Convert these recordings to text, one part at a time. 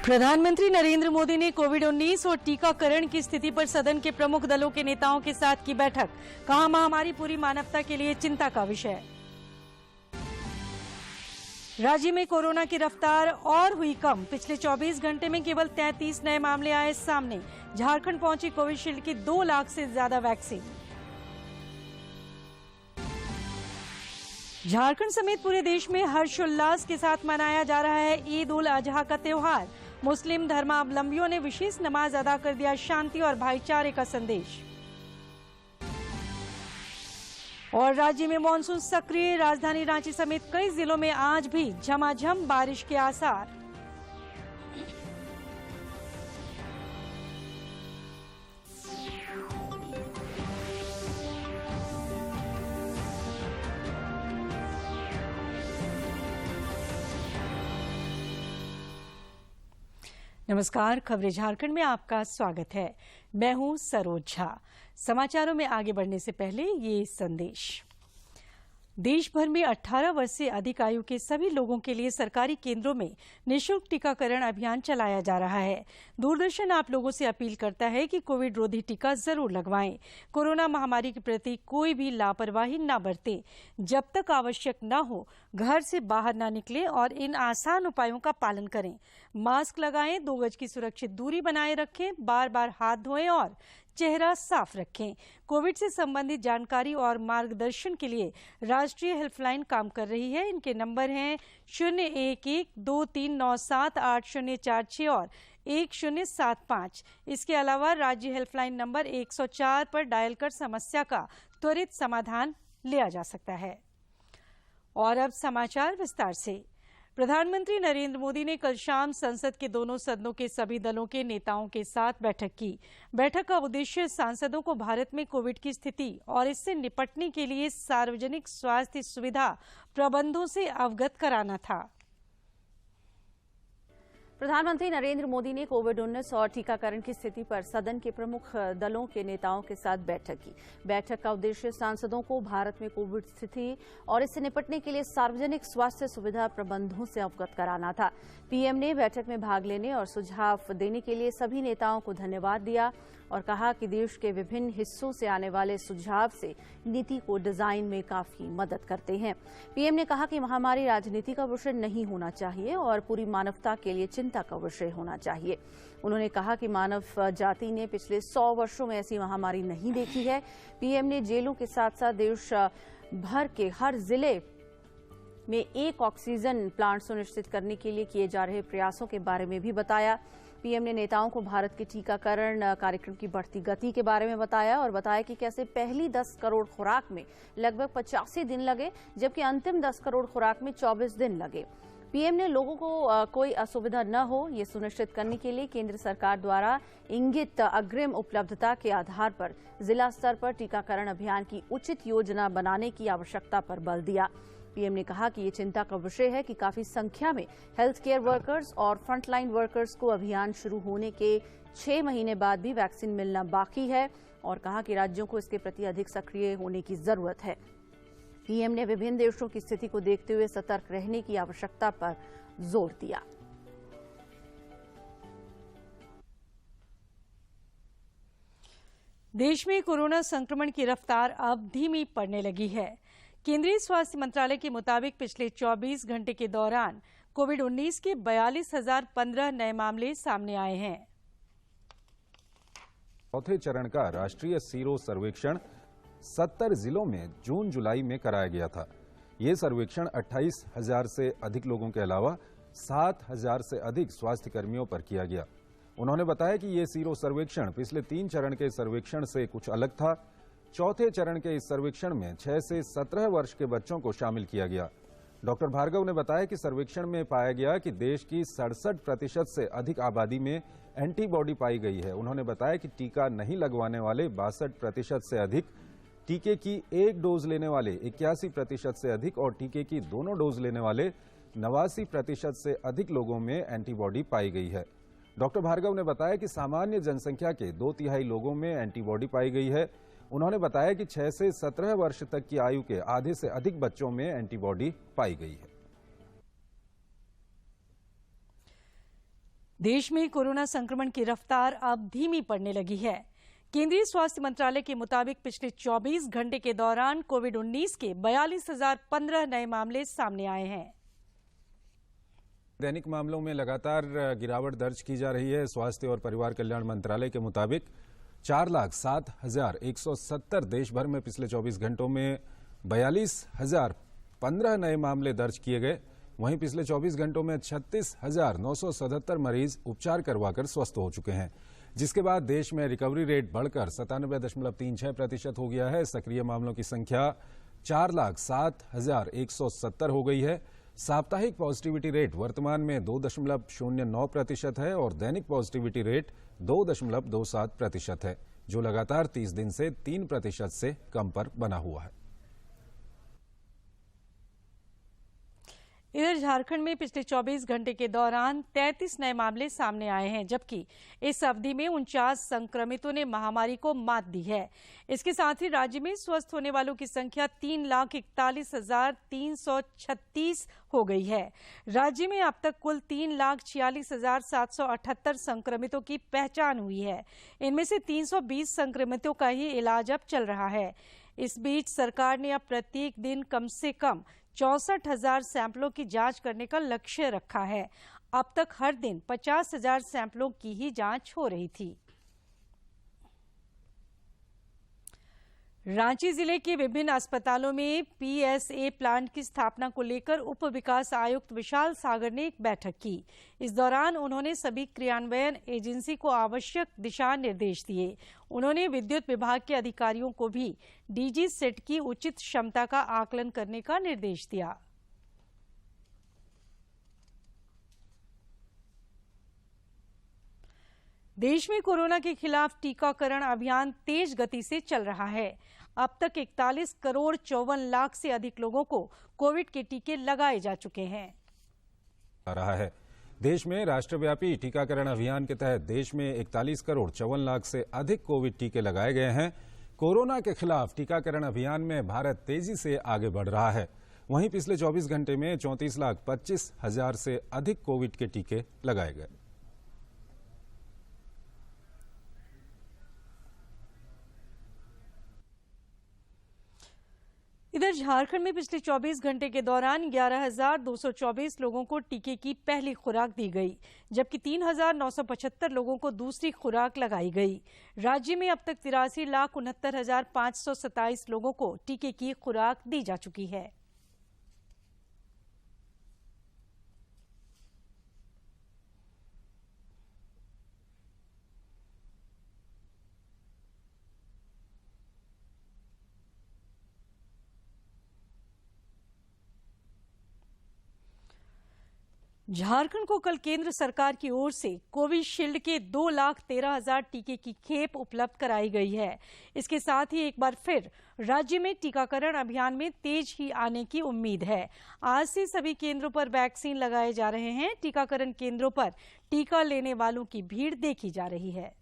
प्रधानमंत्री नरेंद्र मोदी ने कोविड-19 और टीकाकरण की स्थिति पर सदन के प्रमुख दलों के नेताओं के साथ की बैठक। कहा, महामारी पूरी मानवता के लिए चिंता का विषय। राज्य में कोरोना की रफ्तार और हुई कम। पिछले 24 घंटे में केवल 33 नए मामले आए सामने। झारखंड पहुंची कोविशील्ड की 2 लाख से ज्यादा वैक्सीन। झारखंड समेत पूरे देश में हर्षोल्लास के साथ मनाया जा रहा है ईद उल अजहा का त्योहार। मुस्लिम धर्मावलंबियों ने विशेष नमाज अदा कर दिया शांति और भाईचारे का संदेश। और राज्य में मानसून सक्रिय। राजधानी रांची समेत कई जिलों में आज भी झमाझम बारिश के आसार। नमस्कार, खबरें झारखंड में आपका स्वागत है। मैं हूं सरोज झा। समाचारों में आगे बढ़ने से पहले ये संदेश। देश भर में 18 वर्ष से अधिक आयु के सभी लोगों के लिए सरकारी केंद्रों में निःशुल्क टीकाकरण अभियान चलाया जा रहा है। दूरदर्शन आप लोगों से अपील करता है कि कोविड रोधी टीका जरूर लगवाएं। कोरोना महामारी के प्रति कोई भी लापरवाही न बरतें। जब तक आवश्यक न हो घर से बाहर न निकलें और इन आसान उपायों का पालन करें। मास्क लगाएं, 2 गज की सुरक्षित दूरी बनाए रखें, बार बार हाथ धोएं और चेहरा साफ रखें। कोविड से संबंधित जानकारी और मार्गदर्शन के लिए राष्ट्रीय हेल्पलाइन काम कर रही है। इनके नंबर हैं 011-2397-8046 और 1075। इसके अलावा राज्य हेल्पलाइन नंबर 104 पर डायल कर समस्या का त्वरित समाधान लिया जा सकता है। और अब समाचार विस्तार से। प्रधानमंत्री नरेंद्र मोदी ने कल शाम संसद के दोनों सदनों के सभी दलों के नेताओं के साथ बैठक की। बैठक का उद्देश्य सांसदों को भारत में कोविड की स्थिति और इससे निपटने के लिए सार्वजनिक स्वास्थ्य सुविधा प्रबंधों से अवगत कराना था। प्रधानमंत्री नरेंद्र मोदी ने कोविड-19 और टीकाकरण की स्थिति पर सदन के प्रमुख दलों के नेताओं के साथ बैठक की। बैठक का उद्देश्य सांसदों को भारत में कोविड स्थिति और इससे निपटने के लिए सार्वजनिक स्वास्थ्य सुविधा प्रबंधों से अवगत कराना था। पीएम ने बैठक में भाग लेने और सुझाव देने के लिए सभी नेताओं को धन्यवाद दिया और कहा कि देश के विभिन्न हिस्सों से आने वाले सुझाव से नीति को डिजाइन में काफी मदद करते हैं। पीएम ने कहा कि महामारी राजनीति का विषय नहीं होना चाहिए और पूरी मानवता के लिए चिंता का विषय होना चाहिए। उन्होंने कहा कि मानव जाति ने पिछले 100 वर्षों में ऐसी महामारी नहीं देखी है। पीएम ने जेलों के साथ साथ देश भर के हर जिले में एक ऑक्सीजन प्लांट सुनिश्चित करने के लिए किए जा रहे प्रयासों के बारे में भी बताया। पीएम ने नेताओं को भारत के टीकाकरण कार्यक्रम की बढ़ती गति के बारे में बताया और बताया कि कैसे पहली 10 करोड़ खुराक में लगभग 85 दिन लगे, जबकि अंतिम 10 करोड़ खुराक में 24 दिन लगे। पीएम ने लोगों को कोई असुविधा न हो, ये सुनिश्चित करने के लिए केंद्र सरकार द्वारा इंगित अग्रिम उपलब्धता के आधार पर जिला स्तर पर टीकाकरण अभियान की उचित योजना बनाने की आवश्यकता पर बल दिया। पीएम ने कहा कि ये चिंता का विषय है कि काफी संख्या में हेल्थ केयर वर्कर्स और फ्रंटलाइन वर्कर्स को अभियान शुरू होने के 6 महीने बाद भी वैक्सीन मिलना बाकी है और कहा कि राज्यों को इसके प्रति अधिक सक्रिय होने की जरूरत है। पीएम ने विभिन्न देशों की स्थिति को देखते हुए सतर्क रहने की आवश्यकता पर जोर दिया। देश में कोरोना संक्रमण की रफ्तार अब धीमी पड़ने लगी है। केंद्रीय स्वास्थ्य मंत्रालय के मुताबिक पिछले 24 घंटे के दौरान कोविड-19 के 42,015 नए मामले सामने आए हैं। चौथे चरण का राष्ट्रीय सीरो सर्वेक्षण 70 जिलों में जून जुलाई में कराया गया था। ये सर्वेक्षण 28,000 से अधिक लोगों के अलावा 7,000 से अधिक स्वास्थ्य कर्मियों पर किया गया। उन्होंने बताया कि ये सीरो सर्वेक्षण पिछले 3 चरण के सर्वेक्षण से कुछ अलग था। चौथे चरण के इस सर्वेक्षण में 6 से 17 वर्ष के बच्चों को शामिल किया गया। डॉक्टर भार्गव ने बताया कि सर्वेक्षण में पाया गया कि देश की 67% से अधिक आबादी में एंटीबॉडी पाई गई है। उन्होंने बताया कि टीका नहीं लगवाने वाले 62% से अधिक, टीके की 1 डोज लेने वाले 81% से अधिक और टीके की दोनों डोज लेने वाले 89% से अधिक लोगों में एंटीबॉडी पाई गई है। डॉक्टर भार्गव ने बताया कि सामान्य जनसंख्या के 2/3 लोगों में एंटीबॉडी पाई गई है। उन्होंने बताया कि 6 से 17 वर्ष तक की आयु के आधे से अधिक बच्चों में एंटीबॉडी पाई गई है। देश में कोरोना संक्रमण की रफ्तार अब धीमी पड़ने लगी है। केंद्रीय स्वास्थ्य मंत्रालय के मुताबिक पिछले 24 घंटे के दौरान कोविड-19 के 42,015 नए मामले सामने आए हैं। दैनिक मामलों में लगातार गिरावट दर्ज की जा रही है। स्वास्थ्य और परिवार कल्याण मंत्रालय के मुताबिक 4,07,170 देश भर में पिछले 24 घंटों में 42,015 नए मामले दर्ज किए गए। वहीं पिछले 24 घंटों में 36,977 मरीज उपचार करवाकर स्वस्थ हो चुके हैं, जिसके बाद देश में रिकवरी रेट बढ़कर 97.36% हो गया है। सक्रिय मामलों की संख्या 4,07,170 हो गई है। साप्ताहिक पॉजिटिविटी रेट वर्तमान में 2.09% है और दैनिक पॉजिटिविटी रेट 2.27% है, जो लगातार 30 दिन से 3% से कम पर बना हुआ है। इधर झारखंड में पिछले 24 घंटे के दौरान 33 नए मामले सामने आए हैं, जबकि इस अवधि में 49 संक्रमितों ने महामारी को मात दी है। इसके साथ ही राज्य में स्वस्थ होने वालों की संख्या 3,41,336 हो गई है। राज्य में अब तक कुल 3,46,778 संक्रमितों की पहचान हुई है। इनमें से 320 संक्रमितों का ही इलाज अब चल रहा है। इस बीच सरकार ने अब प्रत्येक दिन कम से कम 64,000 सैंपलों की जांच करने का लक्ष्य रखा है। अब तक हर दिन 50,000 सैंपलों की ही जांच हो रही थी। रांची जिले के विभिन्न अस्पतालों में पीएसए प्लांट की स्थापना को लेकर उप विकास आयुक्त विशाल सागर ने एक बैठक की। इस दौरान उन्होंने सभी क्रियान्वयन एजेंसी को आवश्यक दिशा निर्देश दिए। उन्होंने विद्युत विभाग के अधिकारियों को भी डीजी सेट की उचित क्षमता का आकलन करने का निर्देश दिया। देश में कोरोना के खिलाफ टीकाकरण अभियान तेज गति से चल रहा है। अब तक 41,54,00,000 से अधिक लोगों को कोविड के टीके लगाए जा चुके हैं। देश में राष्ट्रव्यापी टीकाकरण अभियान के तहत देश में 41,54,00,000 से अधिक कोविड टीके लगाए गए हैं। कोरोना के खिलाफ टीकाकरण अभियान में भारत तेजी से आगे बढ़ रहा है। वहीं पिछले 24 घंटे में 34,25,000 से अधिक कोविड के टीके लगाए गए। इधर झारखंड में पिछले 24 घंटे के दौरान 11,224 लोगों को टीके की पहली खुराक दी गई, जबकि 3,975 लोगों को दूसरी खुराक लगाई गई। राज्य में अब तक 83,69,527 लोगों को टीके की खुराक दी जा चुकी है। झारखंड को कल केंद्र सरकार की ओर से कोविशील्ड के 2,13,000 टीके की खेप उपलब्ध कराई गई है। इसके साथ ही एक बार फिर राज्य में टीकाकरण अभियान में तेज ही आने की उम्मीद है। आज से सभी केंद्रों पर वैक्सीन लगाए जा रहे हैं। टीकाकरण केंद्रों पर टीका लेने वालों की भीड़ देखी जा रही है।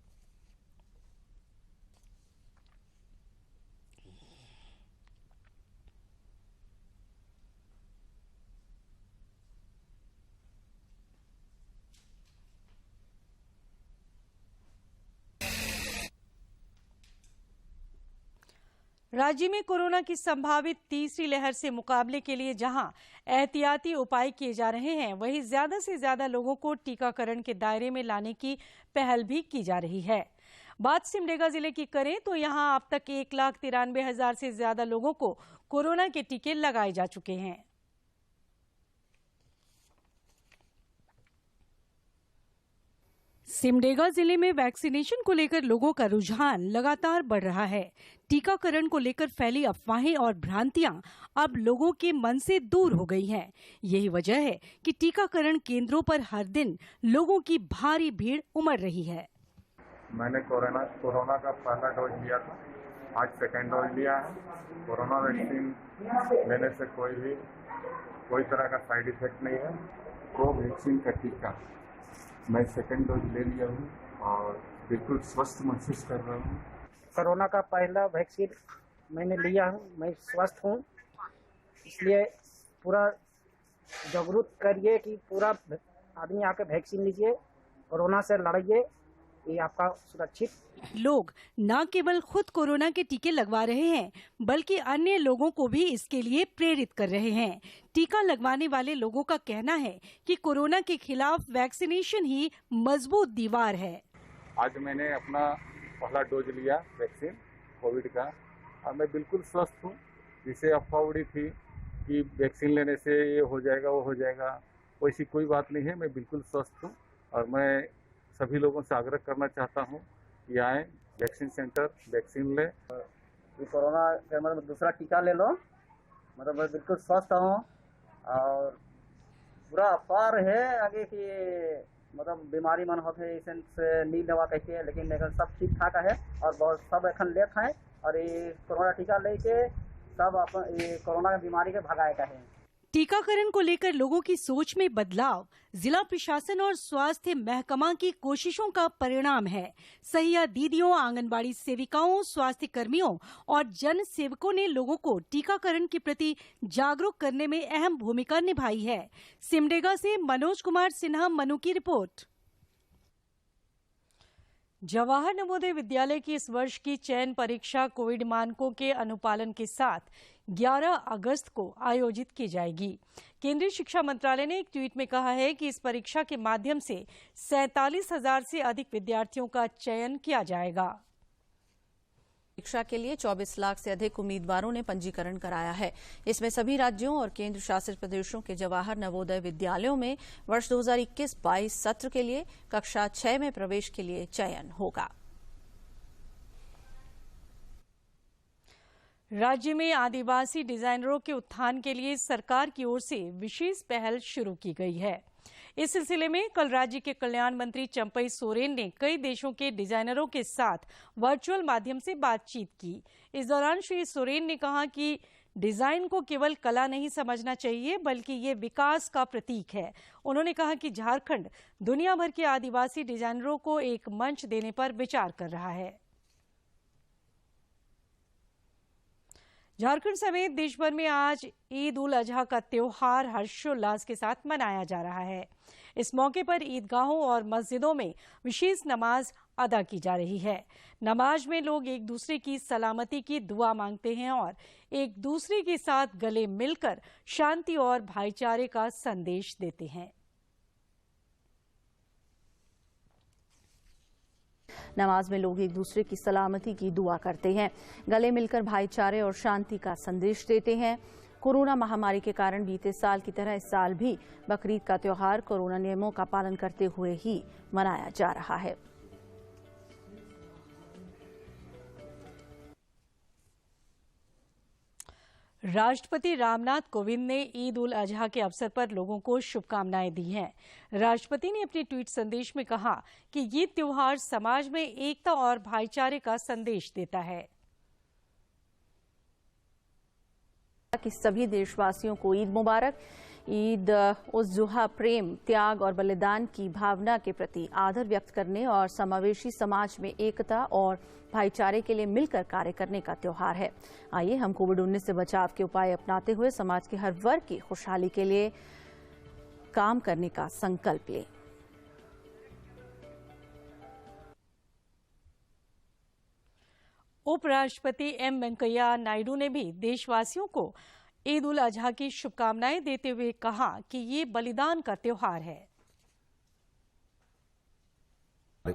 राज्य में कोरोना की संभावित तीसरी लहर से मुकाबले के लिए जहां एहतियाती उपाय किए जा रहे हैं, वहीं ज्यादा से ज्यादा लोगों को टीकाकरण के दायरे में लाने की पहल भी की जा रही है। बात सिमडेगा जिले की करें तो यहां अब तक 1,93,000 से ज्यादा लोगों को कोरोना के टीके लगाए जा चुके हैं। सिमडेगा जिले में वैक्सीनेशन को लेकर लोगों का रुझान लगातार बढ़ रहा है। टीकाकरण को लेकर फैली अफवाहें और भ्रांतियां अब लोगों के मन से दूर हो गई हैं। यही वजह है कि टीकाकरण केंद्रों पर हर दिन लोगों की भारी भीड़ उमड़ रही है। मैंने कोरोना का पहला डोज लिया था, आज सेकेंड डोज लिया है। कोरोना वैक्सीन लेने से कोई तरह का साइड इफेक्ट नहीं है। कोवैक्सीन का टीका मैं सेकेंड डोज ले लिया हूँ और बिल्कुल स्वस्थ महसूस कर रहा हूँ। कोरोना का पहला वैक्सीन मैंने लिया हूँ, मैं स्वस्थ हूँ। इसलिए पूरा जागरूक करिए कि पूरा आदमी आकर वैक्सीन लीजिए कोरोना से लड़िए, ये आपका सुरक्षित। लोग न केवल खुद कोरोना के टीके लगवा रहे हैं, बल्कि अन्य लोगों को भी इसके लिए प्रेरित कर रहे हैं। टीका लगवाने वाले लोगों का कहना है कि कोरोना के खिलाफ वैक्सीनेशन ही मजबूत दीवार है। आज मैंने अपना पहला डोज लिया वैक्सीन कोविड का और मैं बिल्कुल स्वस्थ हूँ। जिसे अफवाह उड़ी थी कि वैक्सीन लेने से ये हो जाएगा वो हो जाएगा, वैसी कोई बात नहीं है। मैं बिल्कुल स्वस्थ हूँ और मैं सभी लोगों से आग्रह करना चाहता हूँ कि आए वैक्सीन सेंटर, वैक्सीन लें। ये कोरोना का मतलब दूसरा टीका ले लो, मतलब मैं बिल्कुल स्वस्थ हूँ और पूरा अपार है आगे की मतलब बीमारी मन होते है इसे नहीं लेवा कहते, लेकिन सब ठीक ठाक है और बहुत सब एखन लेत हैं और ये कोरोना टीका लेके सब अपन ये कोरोना बीमारी के भगाए का है। टीकाकरण को लेकर लोगों की सोच में बदलाव जिला प्रशासन और स्वास्थ्य महकमा की कोशिशों का परिणाम है। सहिया दीदियों, आंगनबाड़ी सेविकाओं, स्वास्थ्य कर्मियों और जन सेवकों ने लोगों को टीकाकरण के प्रति जागरूक करने में अहम भूमिका निभाई है। सिमडेगा से मनोज कुमार सिन्हा, मनु की रिपोर्ट। जवाहर नवोदय विद्यालय की इस वर्ष की चयन परीक्षा कोविड मानकों के अनुपालन के साथ 11 अगस्त को आयोजित की जाएगी। केंद्रीय शिक्षा मंत्रालय ने एक ट्वीट में कहा है कि इस परीक्षा के माध्यम से 47,000 से अधिक विद्यार्थियों का चयन किया जाएगा। परीक्षा के लिए 24 लाख से अधिक उम्मीदवारों ने पंजीकरण कराया है। इसमें सभी राज्यों और केंद्र शासित प्रदेशों के जवाहर नवोदय विद्यालयों में वर्ष 2021-22 सत्र के लिए कक्षा 6 में प्रवेश के लिए चयन होगा। राज्य में आदिवासी डिजाइनरों के उत्थान के लिए सरकार की ओर से विशेष पहल शुरू की गई है। इस सिलसिले में कल राज्य के कल्याण मंत्री चंपई सोरेन ने कई देशों के डिजाइनरों के साथ वर्चुअल माध्यम से बातचीत की। इस दौरान श्री सोरेन ने कहा कि डिजाइन को केवल कला नहीं समझना चाहिए, बल्कि ये विकास का प्रतीक है। उन्होंने कहा कि झारखंड दुनिया भर के आदिवासी डिजाइनरों को एक मंच देने पर विचार कर रहा है। झारखंड समेत देश भर में आज ईद उल अजहा का त्योहार हर्षोल्लास के साथ मनाया जा रहा है। इस मौके पर ईदगाहों और मस्जिदों में विशेष नमाज अदा की जा रही है। नमाज में लोग एक दूसरे की सलामती की दुआ मांगते हैं और एक दूसरे के साथ गले मिलकर शांति और भाईचारे का संदेश देते हैं। नमाज में लोग एक दूसरे की सलामती की दुआ करते हैं, गले मिलकर भाईचारे और शांति का संदेश देते हैं। कोरोना महामारी के कारण बीते साल की तरह इस साल भी बकरीद का त्योहार कोरोना नियमों का पालन करते हुए ही मनाया जा रहा है। राष्ट्रपति रामनाथ कोविंद ने ईद उल अजहा के अवसर पर लोगों को शुभकामनाएं दी हैं। राष्ट्रपति ने अपने ट्वीट संदेश में कहा कि ये त्योहार समाज में एकता और भाईचारे का संदेश देता है। कि सभी देशवासियों को ईद मुबारक। ईद उस जुहा प्रेम, त्याग और बलिदान की भावना के प्रति आदर व्यक्त करने और समावेशी समाज में एकता और भाईचारे के लिए मिलकर कार्य करने का त्योहार है। आइए हम कोविड-19 से बचाव के उपाय अपनाते हुए समाज के हर वर्ग की खुशहाली के लिए काम करने का संकल्प लें। उपराष्ट्रपति एम वेंकैया नायडू ने भी देशवासियों को ईद उल अजहा की शुभकामनाएं देते हुए कहा कि ये बलिदान का त्योहार है।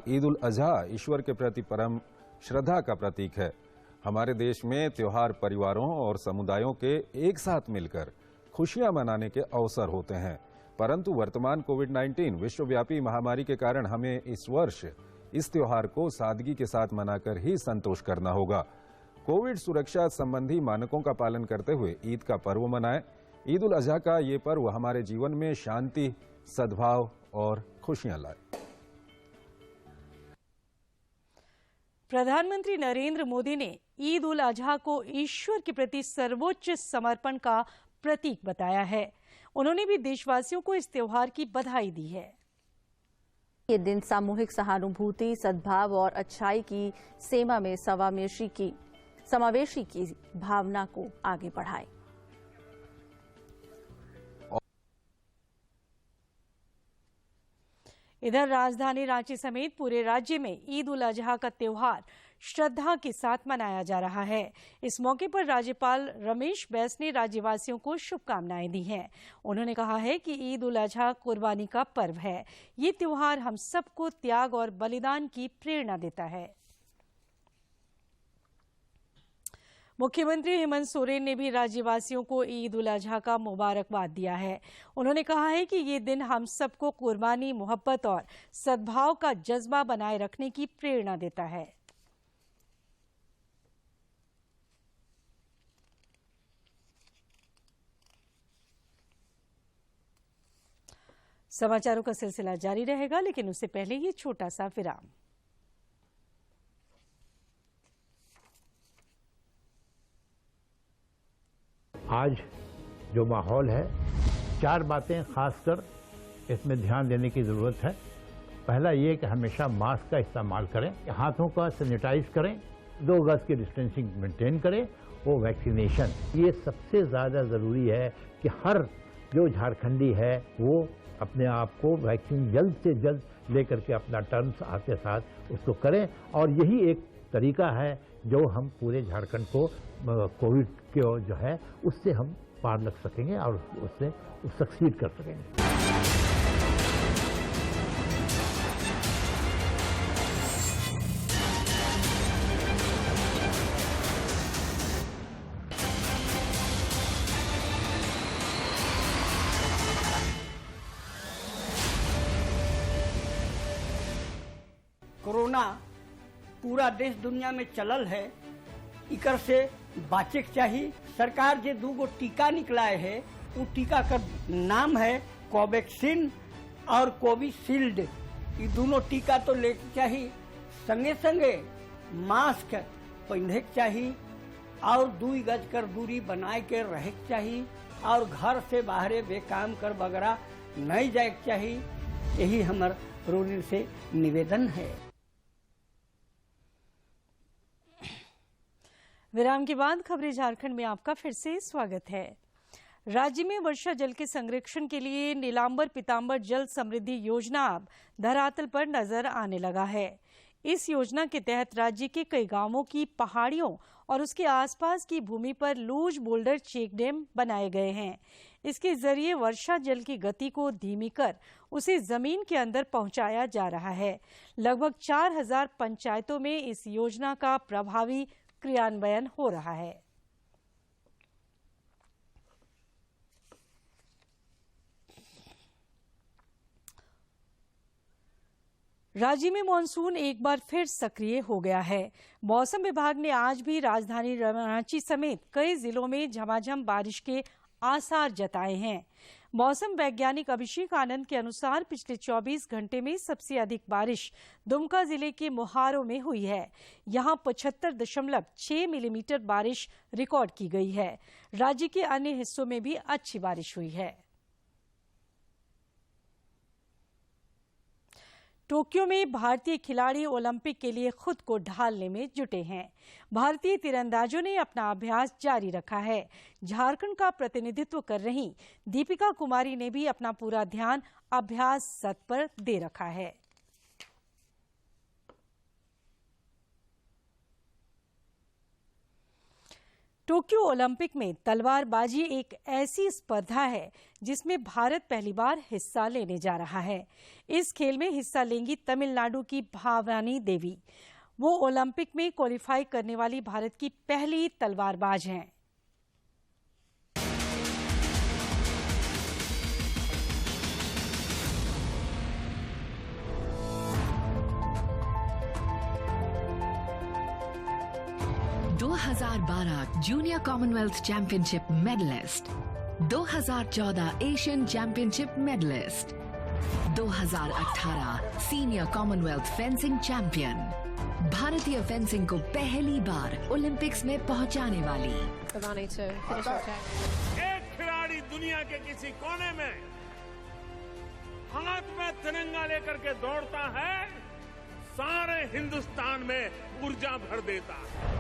ईद उल अजहा ईश्वर के प्रति परम श्रद्धा का प्रतीक है। हमारे देश में त्योहार परिवारों और समुदायों के एक साथ मिलकर खुशियां मनाने के अवसर होते हैं, परंतु वर्तमान कोविड-19 विश्वव्यापी महामारी के कारण हमें इस वर्ष इस त्योहार को सादगी के साथ मनाकर ही संतोष करना होगा। कोविड सुरक्षा संबंधी मानकों का पालन करते हुए ईद का पर्व मनाएं। ईद उल अजहा का ये पर्व हमारे जीवन में शांति, सद्भाव और खुशियां लाए। प्रधानमंत्री नरेंद्र मोदी ने ईद उल अजहा को ईश्वर के प्रति सर्वोच्च समर्पण का प्रतीक बताया है। उन्होंने भी देशवासियों को इस त्योहार की बधाई दी है। ये दिन सामूहिक सहानुभूति, सद्भाव और अच्छाई की सेवा में समावेशी की भावना को आगे बढ़ाए। इधर राजधानी रांची समेत पूरे राज्य में ईद उल अजहा का त्योहार श्रद्धा के साथ मनाया जा रहा है। इस मौके पर राज्यपाल रमेश बैस ने राज्यवासियों को शुभकामनाएं दी हैं। उन्होंने कहा है कि ईद उल अजहा कुर्बानी का पर्व है। ये त्योहार हम सबको त्याग और बलिदान की प्रेरणा देता है। मुख्यमंत्री हेमंत सोरेन ने भी राज्यवासियों को ईद उल अजहा का मुबारकबाद दिया है। उन्होंने कहा है कि ये दिन हम सबको कुर्बानी, मोहब्बत और सद्भाव का जज्बा बनाए रखने की प्रेरणा देता है। समाचारों का सिलसिला जारी रहेगा, लेकिन उससे पहले ये छोटा सा विराम। आज जो माहौल है, 4 बातें खासकर इसमें ध्यान देने की ज़रूरत है। पहला ये कि हमेशा मास्क का इस्तेमाल करें, हाथों का सैनिटाइज करें, 2 गज की डिस्टेंसिंग मेंटेन करें, वो वैक्सीनेशन, ये सबसे ज़्यादा ज़रूरी है कि हर जो झारखंडी है वो अपने आप को वैक्सीन जल्द से जल्द लेकर के अपना टर्म्स आते साथ उसको करें। और यही एक तरीका है जो हम पूरे झारखंड को कोविड के जो है उससे हम पार लग सकेंगे और उससे सक्सीड कर सकेंगे। कोरोना पूरा देश दुनिया में चलल है, इकर से बाचे के चाहिए। सरकार जे 2 टीका निकलाए है, वो टीका का नाम है कोवैक्सीन और कोविशील्ड। ये दोनों टीका तो लेके चाहिए, संगे संगे मास्क पहने के चाहिए और 2 गज कर दूरी बनाए के रहे के चाहिए और घर से बाहरे बेकाम कर वगैरह नहीं जाए के चाहिए। यही हमार रोनी से निवेदन है। विराम के बाद खबरें झारखंड में आपका फिर से स्वागत है। राज्य में वर्षा जल के संरक्षण के लिए नीलांबर पीतांबर जल समृद्धि योजना अब धरातल पर नजर आने लगा है। इस योजना के तहत राज्य के कई गांवों की पहाड़ियों और उसके आसपास की भूमि पर लूज बोल्डर चेक डैम बनाए गए हैं। इसके जरिए वर्षा जल की गति को धीमी कर उसे जमीन के अंदर पहुंचाया जा रहा है। लगभग 4000 पंचायतों में इस योजना का प्रभावी क्रियान्वयन हो रहा है। राज्य में मानसून एक बार फिर सक्रिय हो गया है। मौसम विभाग ने आज भी राजधानी रांची समेत कई जिलों में झमाझम बारिश के आसार जताए हैं। मौसम वैज्ञानिक अभिषेक आनंद के अनुसार पिछले 24 घंटे में सबसे अधिक बारिश दुमका जिले के मोहारो में हुई है। यहां 75.6 मिलीमीटर बारिश रिकॉर्ड की गई है। राज्य के अन्य हिस्सों में भी अच्छी बारिश हुई है। टोक्यो में भारतीय खिलाड़ी ओलंपिक के लिए खुद को ढालने में जुटे हैं। भारतीय तीरंदाजों ने अपना अभ्यास जारी रखा है। झारखंड का प्रतिनिधित्व कर रही दीपिका कुमारी ने भी अपना पूरा ध्यान अभ्यास सत्र पर दे रखा है। टोक्यो ओलंपिक में तलवारबाजी एक ऐसी स्पर्धा है जिसमें भारत पहली बार हिस्सा लेने जा रहा है। इस खेल में हिस्सा लेंगी तमिलनाडु की भावानी देवी। वो ओलंपिक में क्वालिफाई करने वाली भारत की पहली तलवारबाज हैं। Junior Commonwealth championship medallist, 2014 Asian championship medallist, 2018 senior Commonwealth fencing champion. भारतीय फेंसिंग को पहली बार ओलंपिक्स में पहुंचाने वाली एक खिलाड़ी दुनिया के किसी कोने में हाथ में तिरंगा लेकर के दौड़ता है, सारे हिंदुस्तान में ऊर्जा भर देता है।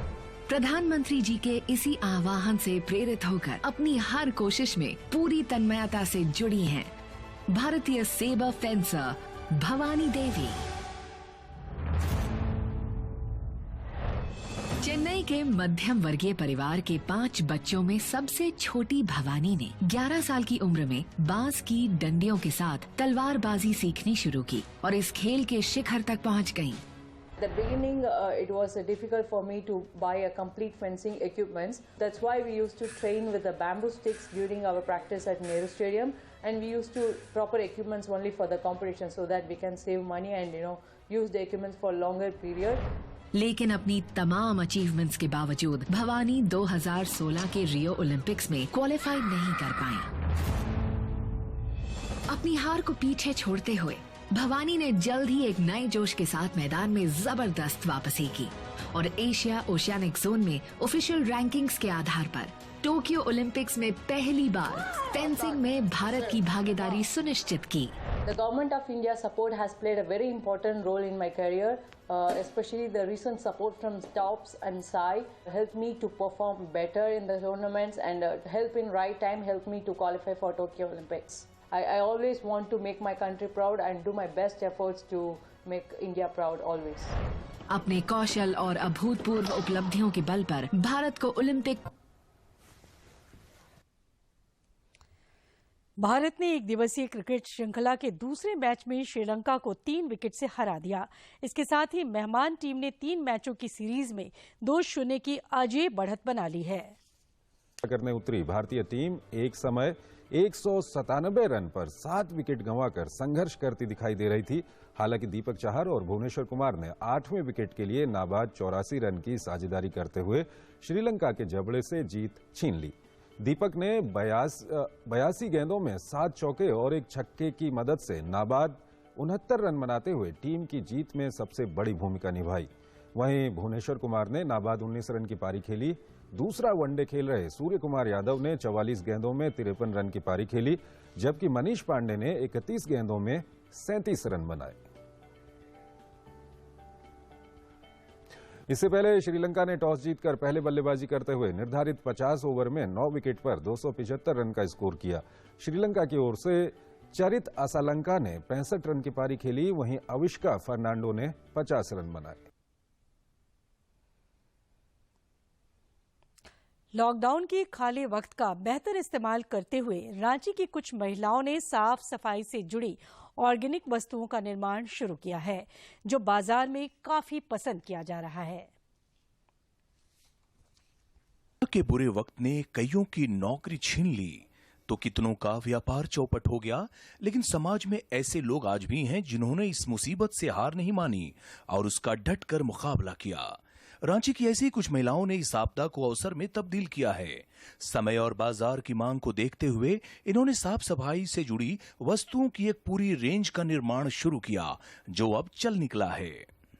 प्रधानमंत्री जी के इसी आह्वान से प्रेरित होकर अपनी हर कोशिश में पूरी तन्मयता से जुड़ी हैं भारतीय सेबर फेंसर भवानी देवी। चेन्नई के मध्यम वर्गीय परिवार के 5 बच्चों में सबसे छोटी भवानी ने 11 साल की उम्र में बांस की डंडियों के साथ तलवारबाजी सीखनी शुरू की और इस खेल के शिखर तक पहुंच गईं। At the beginning, it was difficult for me to buy a complete fencing equipments. That's why we used to train with the bamboo sticks during our practice at Nehru Stadium, and we used to proper equipments only for the competition so that we can save money and use the equipments for longer period. लेकिन अपनी तमाम achievements के बावजूद भवानी 2016 के Rio Olympics में qualify नहीं कर पाई। अपनी हार को पीछे छोड़ते हुए भवानी ने जल्द ही एक नए जोश के साथ मैदान में जबरदस्त वापसी की और एशिया ओशियानिक जोन में ऑफिशियल रैंकिंग्स के आधार पर टोक्यो ओलंपिक्स में पहली बार फेंसिंग में भारत की भागीदारी सुनिश्चित की। The government of India support has played a very important role in my career, especially the recent support from TOPS and SAI helped me to perform better in the tournaments and help in right time helped me to qualify for Tokyo Olympics. I always want to make my country proud and do my best efforts to make India proud always. अपने कौशल और अभूतपूर्व उपलब्धियों के बल पर भारत को Olympic. Bharat ने एक दिवसीय क्रिकेट श्रृंखला के दूसरे मैच में श्रीलंका को 3 विकेट से हरा दिया। इसके साथ ही मेहमान टीम ने 3 मैचों की सीरीज में 2-0 की अजेय बढ़त बना ली है। करने उतरी भारतीय टीम एक समय 197 रन पर 7 विकेट गंवाकर संघर्ष करती दिखाई दे रही थी। हालांकि दीपक चाहर और भुवनेश्वर कुमार ने 8वें विकेट के लिए नाबाद 84 रन की साझेदारी करते हुए श्रीलंका के जबड़े से जीत छीन ली। दीपक ने 82 गेंदों में 7 चौके और 1 छक्के की मदद से नाबाद 69 रन बनाते हुए टीम की जीत में सबसे बड़ी भूमिका निभाई। वहीं भुवनेश्वर कुमार ने नाबाद 19 रन की पारी खेली। दूसरा वनडे खेल रहे सूर्य कुमार यादव ने 44 गेंदों में 53 रन की पारी खेली, जबकि मनीष पांडे ने 31 गेंदों में 37 रन बनाए। इससे पहले श्रीलंका ने टॉस जीतकर पहले बल्लेबाजी करते हुए निर्धारित 50 ओवर में 9 विकेट पर 275 रन का स्कोर किया। श्रीलंका की ओर से चरित असालंका ने 65 रन की पारी खेली, वहीं अविष्का फर्नांडो ने 50 रन बनाए। लॉकडाउन के खाली वक्त का बेहतर इस्तेमाल करते हुए रांची की कुछ महिलाओं ने साफ सफाई से जुड़ी ऑर्गेनिक वस्तुओं का निर्माण शुरू किया है, जो बाजार में काफी पसंद किया जा रहा है। के बुरे वक्त ने कईयों की नौकरी छीन ली तो कितनों का व्यापार चौपट हो गया, लेकिन समाज में ऐसे लोग आज भी हैं जिन्होंने इस मुसीबत से हार नहीं मानी और उसका डटकर मुकाबला किया। रांची की ऐसी कुछ महिलाओं ने इस आपदा को अवसर में तब्दील किया है। समय और बाजार की मांग को देखते हुए इन्होंने साफ सफाई से जुड़ी वस्तुओं की एक पूरी रेंज का निर्माण शुरू किया, जो अब चल निकला है।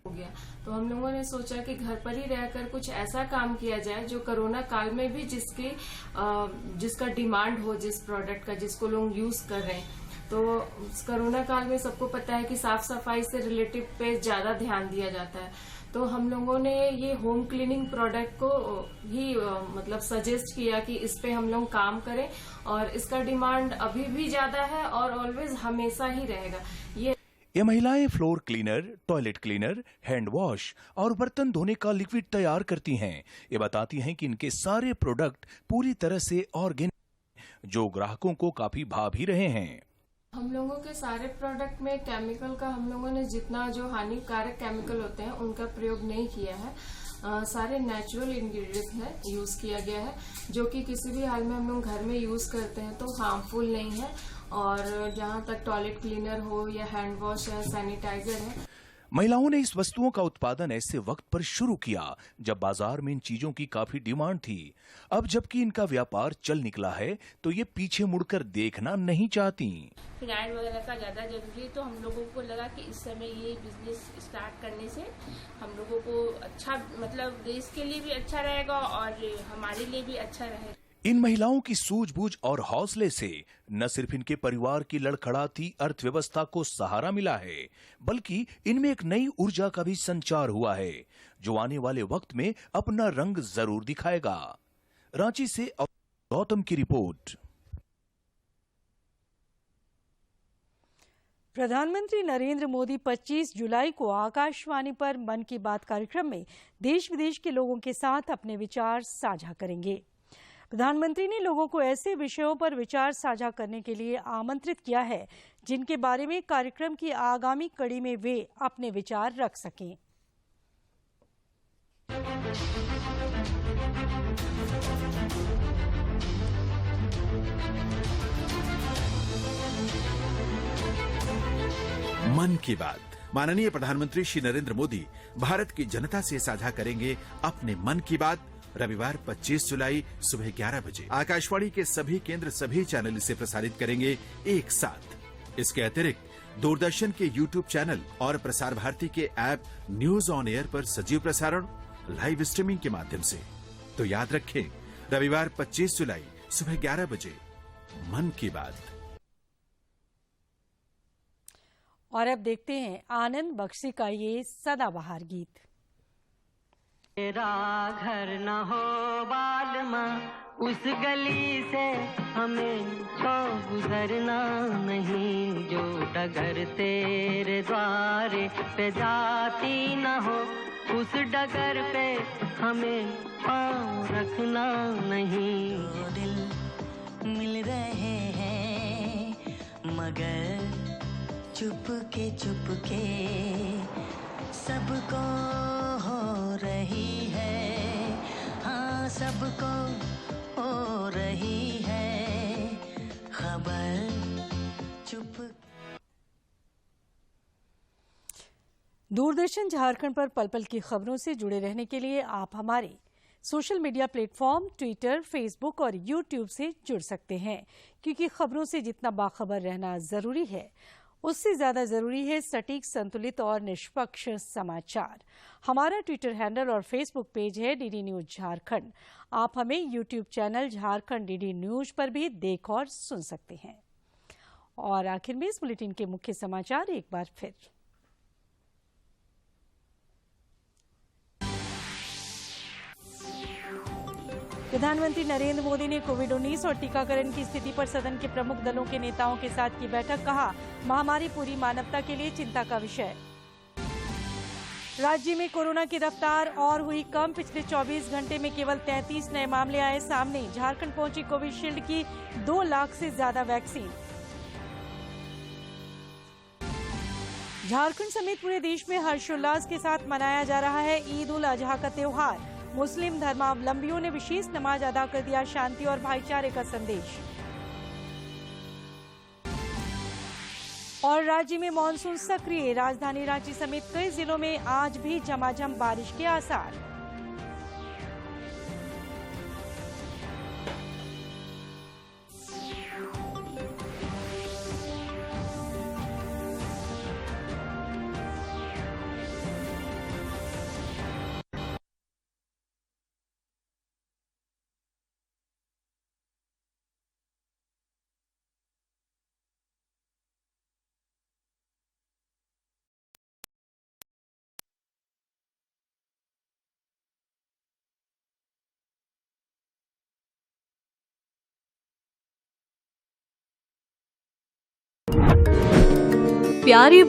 हो गया तो हम लोगों ने सोचा कि घर पर ही रहकर कुछ ऐसा काम किया जाए जो कोरोना काल में भी जिसका डिमांड हो, जिस प्रोडक्ट का जिसको लोग यूज कर रहे हैं। तो कोरोना काल में सबको पता है कि साफ सफाई से रिलेटिव पे ज्यादा ध्यान दिया जाता है, तो हम लोगों ने ये होम क्लीनिंग प्रोडक्ट को ही मतलब सजेस्ट किया कि इस पे हम लोग काम करें और इसका डिमांड अभी भी ज्यादा है और ऑलवेज हमेशा ही रहेगा। ये महिलाएं floor cleaner, toilet cleaner, hand wash और बर्तन धोने का लिक्विड तैयार करती हैं। ये बताती हैं कि इनके सारे प्रोडक्ट पूरी तरह से ऑर्गेनिक, जो ग्राहकों को काफी भा भी रहे हैं। हम लोगों के सारे प्रोडक्ट में केमिकल का हम लोगों ने जितना जो हानिकारक केमिकल होते हैं उनका प्रयोग नहीं किया है। सारे नेचुरल इंग्रेडिएंट्स हैं यूज किया गया है, जो कि किसी भी हाल में हम लोग घर में यूज करते हैं तो हार्मफुल नहीं है। और जहाँ तक टॉयलेट क्लीनर हो या हैंड वॉश है, सैनिटाइजर है। महिलाओं ने इस वस्तुओं का उत्पादन ऐसे वक्त पर शुरू किया जब बाजार में इन चीजों की काफी डिमांड थी। अब जबकि इनका व्यापार चल निकला है तो ये पीछे मुड़कर देखना नहीं चाहती। फिनाइल वगैरह का ज्यादा जरूरी है, तो हम लोगों को लगा कि इस समय ये बिजनेस स्टार्ट करने से हम लोगों को अच्छा, मतलब देश के लिए भी अच्छा रहेगा और हमारे लिए भी अच्छा रहेगा। इन महिलाओं की सूझबूझ और हौसले से न सिर्फ इनके परिवार की लड़खड़ाती अर्थव्यवस्था को सहारा मिला है, बल्कि इनमें एक नई ऊर्जा का भी संचार हुआ है, जो आने वाले वक्त में अपना रंग जरूर दिखाएगा। रांची से गौतम की रिपोर्ट। प्रधानमंत्री नरेंद्र मोदी 25 जुलाई को आकाशवाणी पर मन की बात कार्यक्रम में देश विदेश के लोगों के साथ अपने विचार साझा करेंगे। प्रधानमंत्री ने लोगों को ऐसे विषयों पर विचार साझा करने के लिए आमंत्रित किया है जिनके बारे में कार्यक्रम की आगामी कड़ी में वे अपने विचार रख सकें। मन की बात। माननीय प्रधानमंत्री श्री नरेंद्र मोदी भारत की जनता से साझा करेंगे अपने मन की बात। रविवार 25 जुलाई सुबह 11 बजे आकाशवाणी के सभी केंद्र सभी चैनल इसे प्रसारित करेंगे एक साथ। इसके अतिरिक्त दूरदर्शन के YouTube चैनल और प्रसार भारती के ऐप न्यूज ऑन एयर पर सजीव प्रसारण लाइव स्ट्रीमिंग के माध्यम से। तो याद रखें, रविवार 25 जुलाई सुबह 11 बजे मन की बात। और अब देखते हैं आनंद बख्शी का ये सदाबहार गीत। तेरा घर न हो बालमा, उस गली से हमें तो गुजरना नहीं, जो डगर तेरे द्वारे पे जाती न हो, उस डगर पे हमें पाँव रखना नहीं। दिल मिल रहे हैं मगर चुपके चुपके सबको हो रही है, हाँ सबको हो रही है खबर चुप। दूरदर्शन झारखंड पर पल पल की खबरों से जुड़े रहने के लिए आप हमारे social media platform Twitter, Facebook और यूट्यूब से जुड़ सकते हैं, क्योंकि खबरों से जितना बाखबर रहना जरूरी है उससे ज्यादा जरूरी है सटीक, संतुलित और निष्पक्ष समाचार। हमारा ट्विटर हैंडल और फेसबुक पेज है डीडी न्यूज झारखंड। आप हमें YouTube channel Jharkhand DD news पर भी देख और सुन सकते हैं। और आखिर में इस बुलेटिन के मुख्य समाचार एक बार फिर। प्रधानमंत्री नरेंद्र मोदी ने कोविड-19 और टीकाकरण की स्थिति पर सदन के प्रमुख दलों के नेताओं के साथ की बैठक। कहा, महामारी पूरी मानवता के लिए चिंता का विषय। राज्य में कोरोना की रफ्तार और हुई कम। पिछले 24 घंटे में केवल 33 नए मामले आए सामने। झारखंड पहुंची कोविशील्ड की 2 लाख से ज्यादा वैक्सीन। झारखंड समेत पूरे देश में हर्षोल्लास के साथ मनाया जा रहा है ईद उल अजहा का त्योहार। मुस्लिम धर्मावलंबियों ने विशेष नमाज अदा कर दिया शांति और भाईचारे का संदेश। और राज्य में मानसून सक्रिय। राजधानी रांची समेत कई जिलों में आज भी झमाझम बारिश के आसार। प्यारे